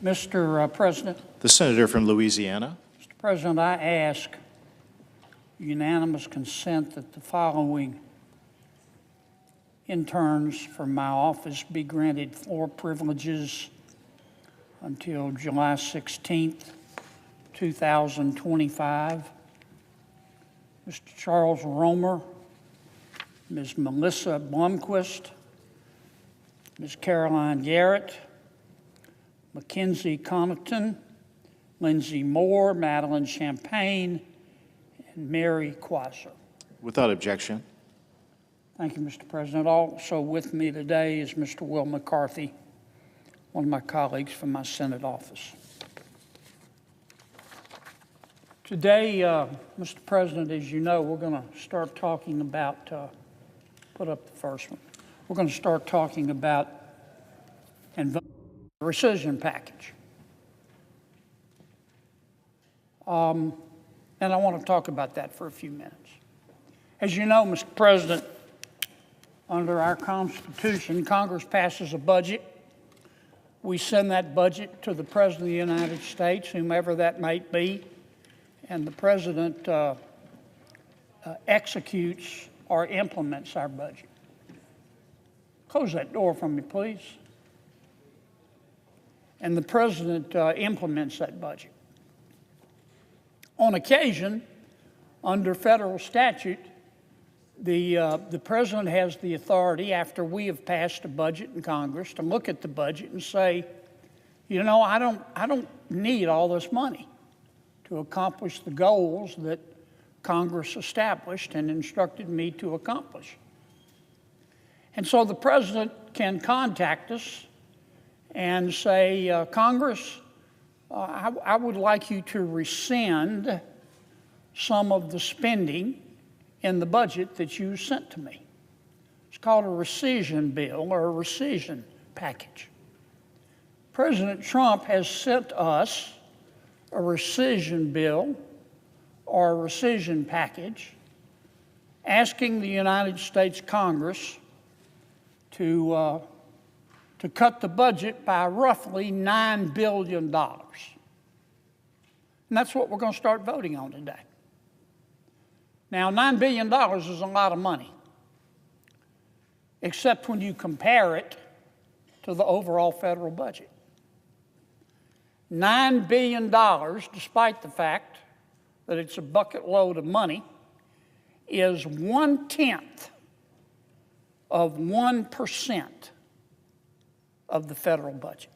Mr. President. The senator from Louisiana. Mr. President, I ask unanimous consent that the following interns from my office be granted floor privileges until July 16th, 2025. Mr. Charles Romer, Ms. Melissa Blomquist, Ms. Caroline Garrett, Mackenzie Connaughton, Lindsay Moore, Madeline Champagne, and Mary Quasser. Without objection. Thank you, Mr. President. Also with me today is Mr. Will McCarthy, one of my colleagues from my Senate office. Today, Mr. President, as you know, we're going to start talking about, put up the first one. We're going to start talking about the rescission package. And I want to talk about that for a few minutes. As you know, Mr. President, under our Constitution, Congress passes a budget. We send that budget to the President of the United States, whomever that might be, and the President executes or implements our budget. Close that door for me, please. And the President implements that budget. On occasion, under federal statute, the President has the authority, after we have passed a budget in Congress, to look at the budget and say, you know, I don't need all this money to accomplish the goals that Congress established and instructed me to accomplish. And so the President can contact us and say, Congress, I would like you to rescind some of the spending in the budget that you sent to me. It's called a rescission bill or a rescission package. President Trump has sent us a rescission bill or a rescission package asking the United States Congress to cut the budget by roughly $9 billion. And that's what we're going to start voting on today. Now, $9 billion is a lot of money, except when you compare it to the overall federal budget. $9 billion, despite the fact that it's a bucket load of money, is 1/10 of 1% of the federal budget.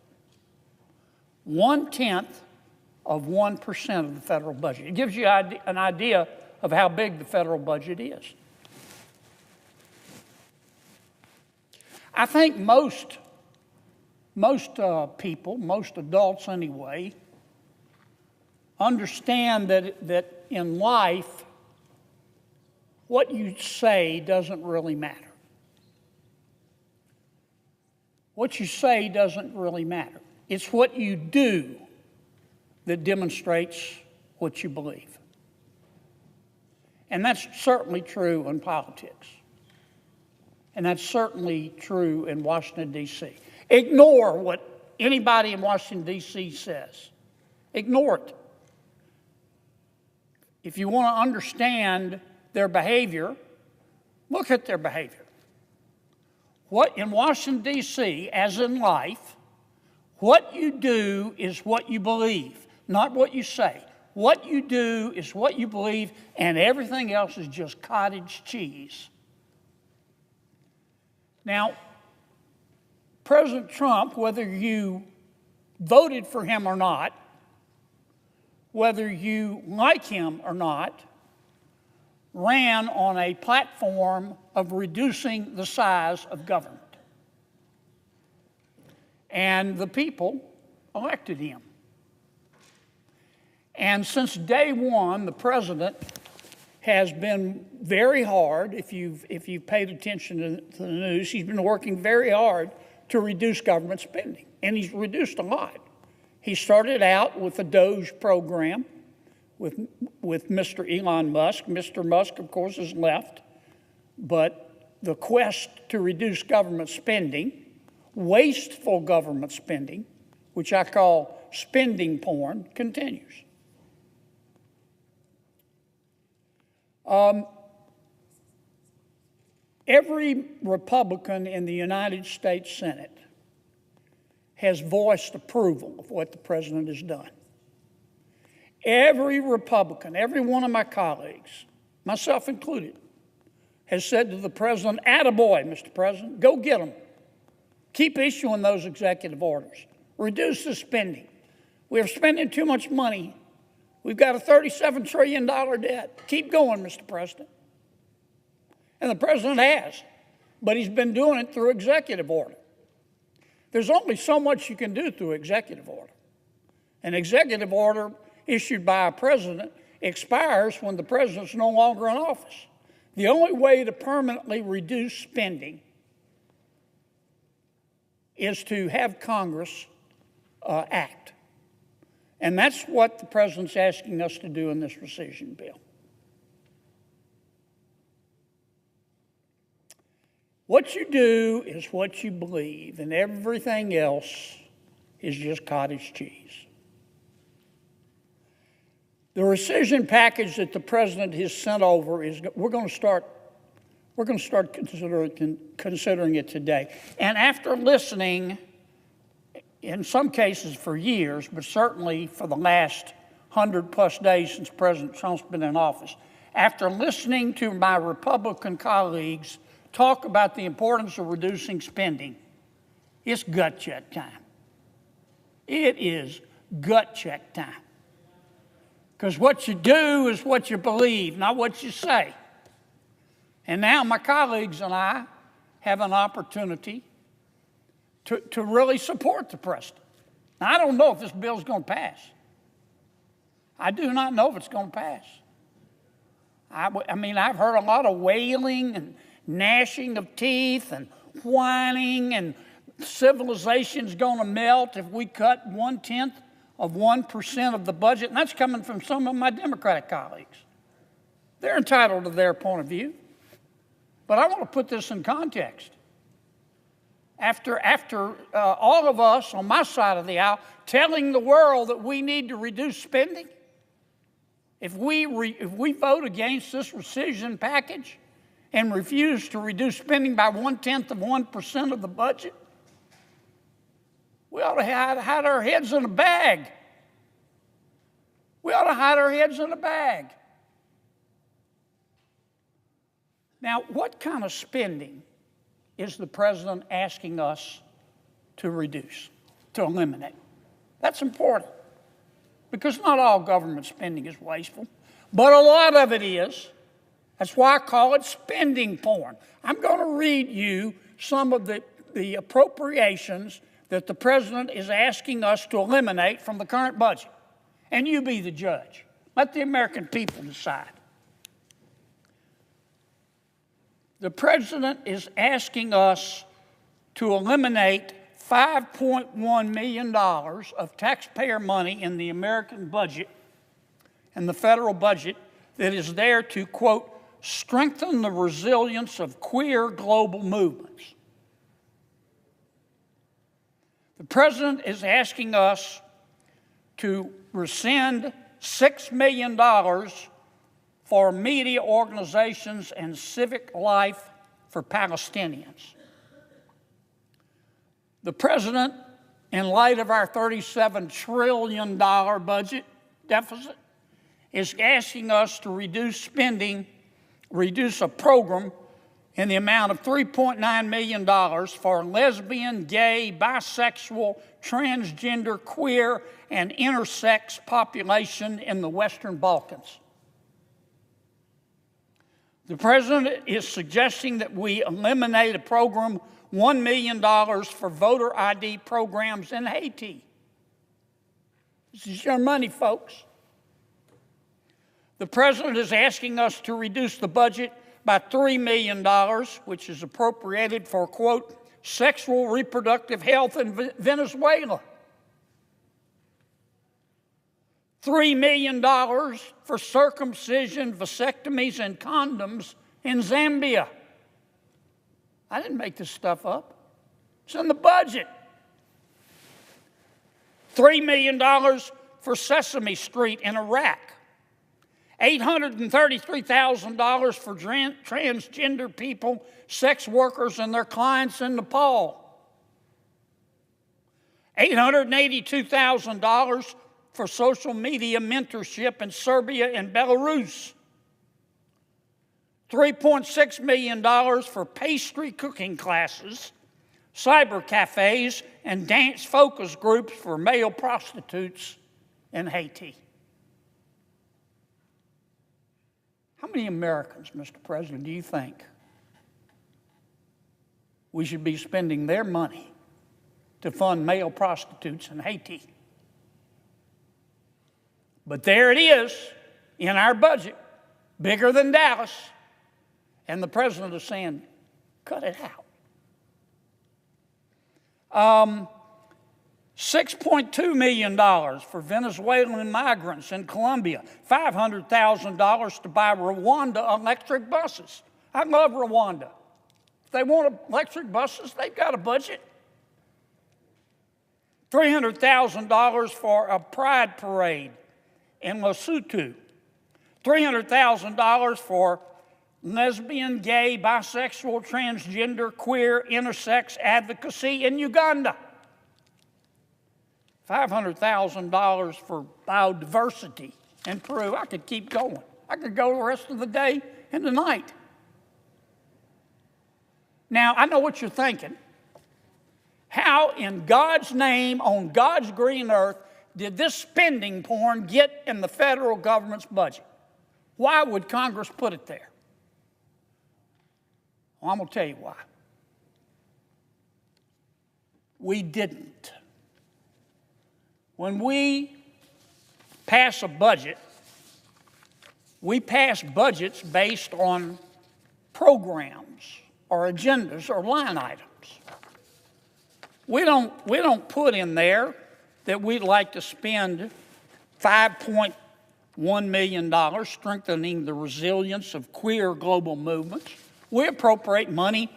1/10 of 1% of the federal budget. It gives you an idea of how big the federal budget is. I think most people, most adults anyway, understand that in life, what you say doesn't really matter. What you say doesn't really matter. It's what you do that demonstrates what you believe. And that's certainly true in politics. And that's certainly true in Washington, D.C. Ignore what anybody in Washington, D.C. says. Ignore it. If you want to understand their behavior, look at their behavior. What in Washington, D.C., as in life, what you do is what you believe, not what you say. What you do is what you believe, and everything else is just cottage cheese. Now, President Trump, whether you voted for him or not, whether you like him or not, ran on a platform of reducing the size of government. And the people elected him. And since day one, the president has been very hard, if you've paid attention to the news, he's been working very hard to reduce government spending. And he's reduced a lot. He started out with the DOGE program with Mr. Elon Musk. Mr. Musk, of course, has left. But the quest to reduce government spending, wasteful government spending, which I call spending porn, continues. Every Republican in the United States Senate has voiced approval of what the president has done. Every Republican, every one of my colleagues, myself included, has said to the president, "Attaboy, Mr. President, go get them. Keep issuing those executive orders. Reduce the spending. We're spending too much money. We've got a $37 trillion debt. Keep going, Mr. President." And the president has, but he's been doing it through executive order. There's only so much you can do through executive order. An executive order issued by a president expires when the president's no longer in office. The only way to permanently reduce spending is to have Congress act. And that's what the president's asking us to do in this rescission bill. What you do is what you believe, and everything else is just cottage cheese. The rescission package that the president has sent over is we're going to start considering it today. And after listening, in some cases for years, but certainly for the last 100+ days since President Trump's been in office, after listening to my Republican colleagues talk about the importance of reducing spending, it's gut check time. It is gut check time. Because what you do is what you believe, not what you say. And now my colleagues and I have an opportunity to really support the president. Now, I don't know if this bill is going to pass. I do not know if it's going to pass. I mean, I've heard a lot of wailing and gnashing of teeth and whining, and civilization's going to melt if we cut 0.1% of the budget, and that's coming from some of my Democratic colleagues. They're entitled to their point of view. But I want to put this in context. After all of us on my side of the aisle telling the world that we need to reduce spending, if we vote against this rescission package and refuse to reduce spending by 0.1% of the budget, we ought to hide our heads in a bag. We ought to hide our heads in a bag. Now, what kind of spending is the president asking us to reduce, to eliminate? That's important, because not all government spending is wasteful, but a lot of it is. That's why I call it spending porn. I'm going to read you some of the appropriations that the president is asking us to eliminate from the current budget. And you be the judge. Let the American people decide. The president is asking us to eliminate $5.1 million of taxpayer money in the American budget and the federal budget that is there to, quote, strengthen the resilience of queer global movements. The president is asking us to rescind $6 million for media organizations and civic life for Palestinians. The president, in light of our $37 trillion budget deficit, is asking us to reduce a program in the amount of $3.9 million for lesbian, gay, bisexual, transgender, queer, and intersex population in the Western Balkans. The president is suggesting that we eliminate a program, $1 million for voter ID programs in Haiti. This is your money, folks. The president is asking us to reduce the budget by $3 million, which is appropriated for, quote, sexual reproductive health in Venezuela. $3 million for circumcision, vasectomies, and condoms in Zambia. I didn't make this stuff up. It's in the budget. $3 million for Sesame Street in Iraq. $833,000 for transgender people, sex workers, and their clients in Nepal. $882,000 for social media mentorship in Serbia and Belarus. $3.6 million for pastry cooking classes, cyber cafes, and dance focus groups for male prostitutes in Haiti. How many Americans, Mr. President, do you think we should be spending their money to fund male prostitutes in Haiti? But there it is in our budget, bigger than Dallas, and the president is saying, cut it out. $6.2 million for Venezuelan migrants in Colombia, $500,000 to buy Rwanda electric buses. I love Rwanda. If they want electric buses, they've got a budget. $300,000 for a pride parade in Lesotho. $300,000 for lesbian, gay, bisexual, transgender, queer, intersex advocacy in Uganda. $500,000 for biodiversity in Peru. I could keep going. I could go the rest of the day and the night. Now, I know what you're thinking. How in God's name, on God's green earth, did this spending porn get in the federal government's budget? Why would Congress put it there? Well, I'm going to tell you why. We didn't. When we pass a budget, we pass budgets based on programs or agendas or line items. We don't put in there that we'd like to spend $5.1 million strengthening the resilience of queer global movements. We appropriate money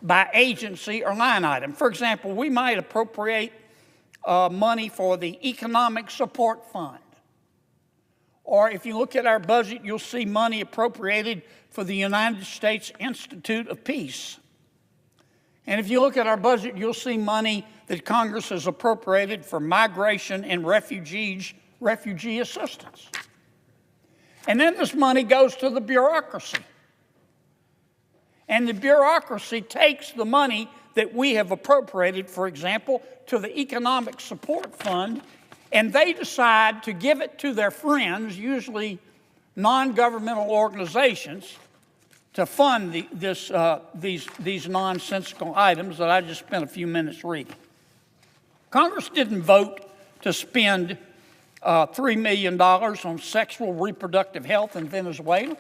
by agency or line item. For example, we might appropriate money for the Economic Support Fund. Or if you look at our budget, you'll see money appropriated for the United States Institute of Peace. And if you look at our budget, you'll see money that Congress has appropriated for migration and refugee assistance. And then this money goes to the bureaucracy. And the bureaucracy takes the money that we have appropriated, for example, to the Economic Support Fund, and they decide to give it to their friends, usually non-governmental organizations, to fund these nonsensical items that I just spent a few minutes reading. Congress didn't vote to spend $3 million on sexual reproductive health in Venezuela.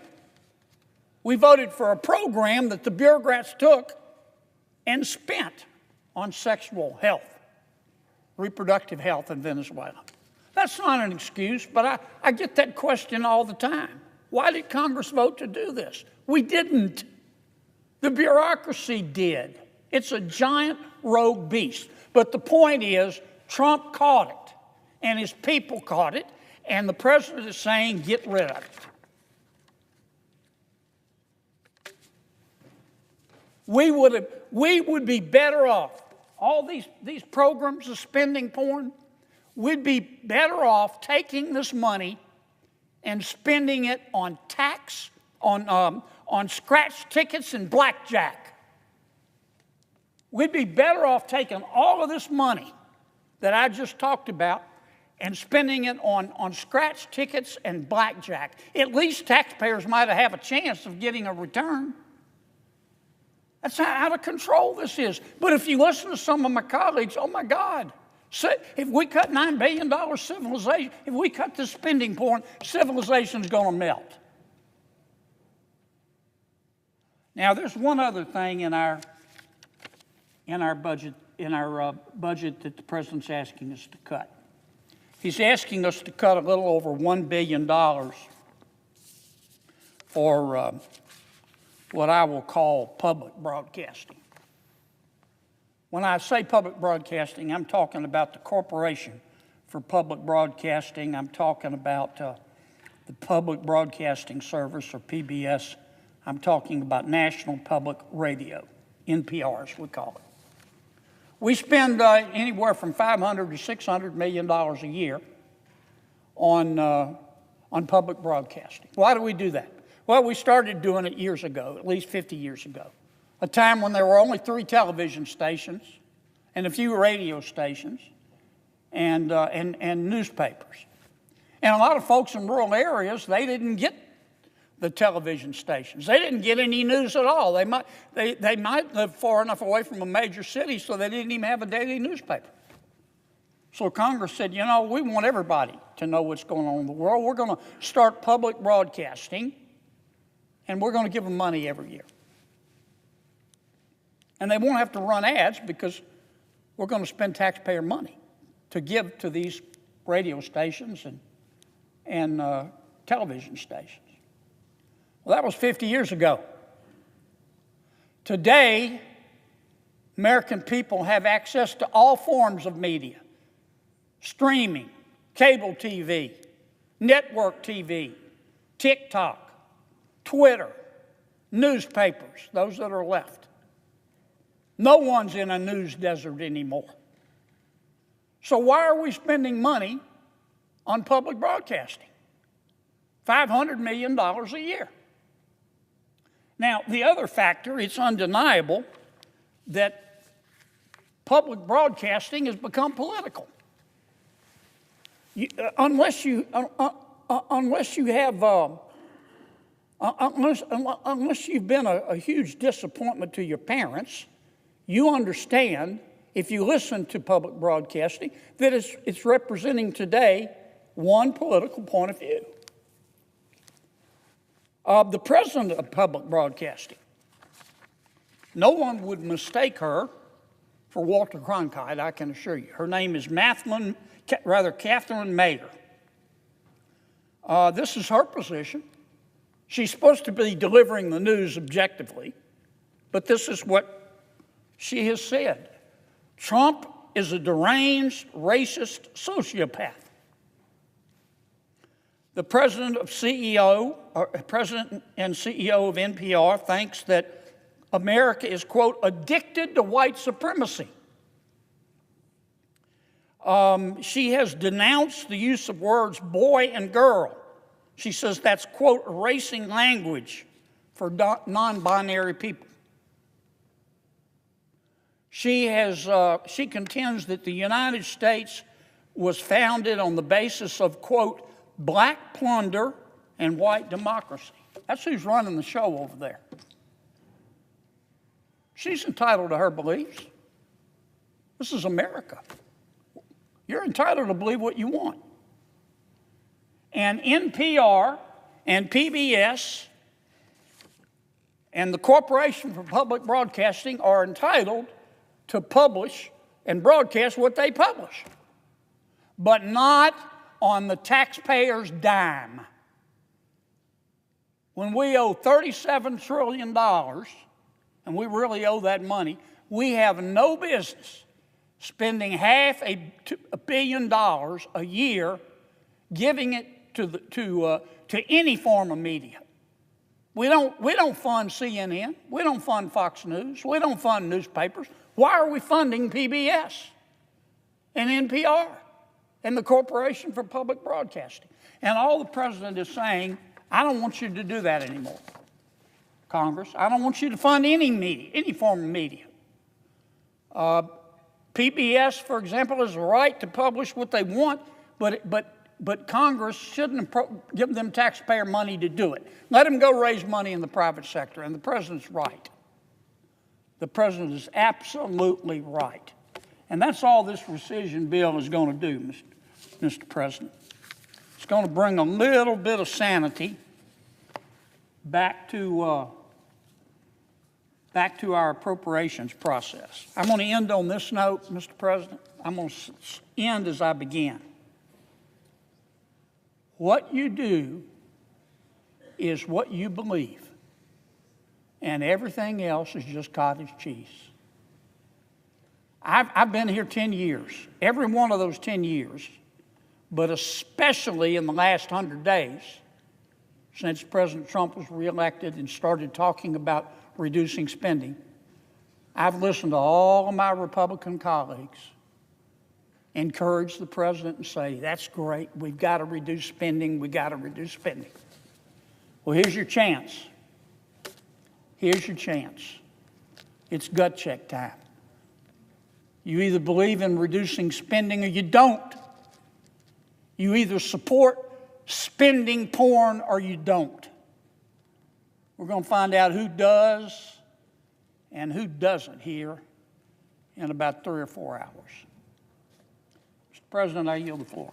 We voted for a program that the bureaucrats took and spent on sexual health, reproductive health in Venezuela. That's not an excuse, but I get that question all the time. Why did Congress vote to do this? We didn't. The bureaucracy did. It's a giant rogue beast. But the point is, Trump caught it, and his people caught it, and the president is saying, get rid of it. We would be better off. All these programs of spending porn, we'd be better off taking this money and spending it on on scratch tickets and blackjack. We'd be better off taking all of this money that I just talked about and spending it on scratch tickets and blackjack. At least taxpayers might have a chance of getting a return. That's how out of control this is. But if you listen to some of my colleagues, oh my God, if we cut $9 billion civilization, if we cut this spending porn, civilization's going to melt. Now, there's one other thing in our budget that the president's asking us to cut. He's asking us to cut a little over $1 billion for what I will call public broadcasting. When I say public broadcasting, I'm talking about the Corporation for public broadcasting. I'm talking about the Public Broadcasting Service, or PBS. I'm talking about National Public Radio, NPR as we call it. We spend anywhere from $500 to $600 million a year on public broadcasting. Why do we do that? Well, we started doing it years ago, at least 50 years ago, a time when there were only 3 television stations and a few radio stations and newspapers. And a lot of folks in rural areas, they didn't get the television stations. They didn't get any news at all. They might live far enough away from a major city so they didn't even have a daily newspaper. So Congress said, you know, we want everybody to know what's going on in the world. We're going to start public broadcasting, and we're going to give them money every year. And they won't have to run ads because we're going to spend taxpayer money to give to these radio stations and television stations. Well, that was 50 years ago. Today, American people have access to all forms of media: streaming, cable TV, network TV, TikTok, Twitter, newspapers, those that are left. No one's in a news desert anymore. So why are we spending money on public broadcasting? $500 million a year. Now, the other factor, it's undeniable that public broadcasting has become political. Unless you've been a huge disappointment to your parents, you understand, if you listen to public broadcasting, that it's representing today one political point of view. The president of public broadcasting, no one would mistake her for Walter Cronkite, I can assure you. Her name is Catherine Mayer. This is her position. She's supposed to be delivering the news objectively, but this is what she has said. Trump is a deranged, racist sociopath. The president and CEO of NPR thinks that America is, quote, addicted to white supremacy. She has denounced the use of words boy and girl. She says that's, quote, erasing language for non-binary people. She contends that the United States was founded on the basis of, quote, black plunder and white democracy. That's who's running the show over there. She's entitled to her beliefs. This is America. You're entitled to believe what you want. And NPR and PBS and the Corporation for Public Broadcasting are entitled to publish and broadcast what they publish, but not on the taxpayer's dime. When we owe $37 trillion, and we really owe that money, we have no business spending $500 million a year giving it to any form of media. We don't fund CNN. We don't fund Fox News. We don't fund newspapers. Why are we funding PBS and NPR and the Corporation for Public Broadcasting? And all the president is saying, I don't want you to do that anymore, Congress. I don't want you to fund any media, any form of media. PBS, for example, has a right to publish what they want, but Congress shouldn't give them taxpayer money to do it. Let them go raise money in the private sector, and the president's right. The president is absolutely right. And that's all this rescission bill is going to do, Mr. President. It's going to bring a little bit of sanity back to our appropriations process. I'm going to end on this note, Mr. President. I'm going to end as I began. What you do is what you believe, and everything else is just cottage cheese. I've been here 10 years. Every one of those 10 years, but especially in the last 100 days, since President Trump was reelected and started talking about reducing spending, I've listened to all of my Republican colleagues encourage the president and say, that's great, we've got to reduce spending, we've got to reduce spending. Well, here's your chance. Here's your chance. It's gut check time. You either believe in reducing spending or you don't. You either support spending porn or you don't. We're going to find out who does and who doesn't here in about 3 or 4 hours. Mr. President, I yield the floor.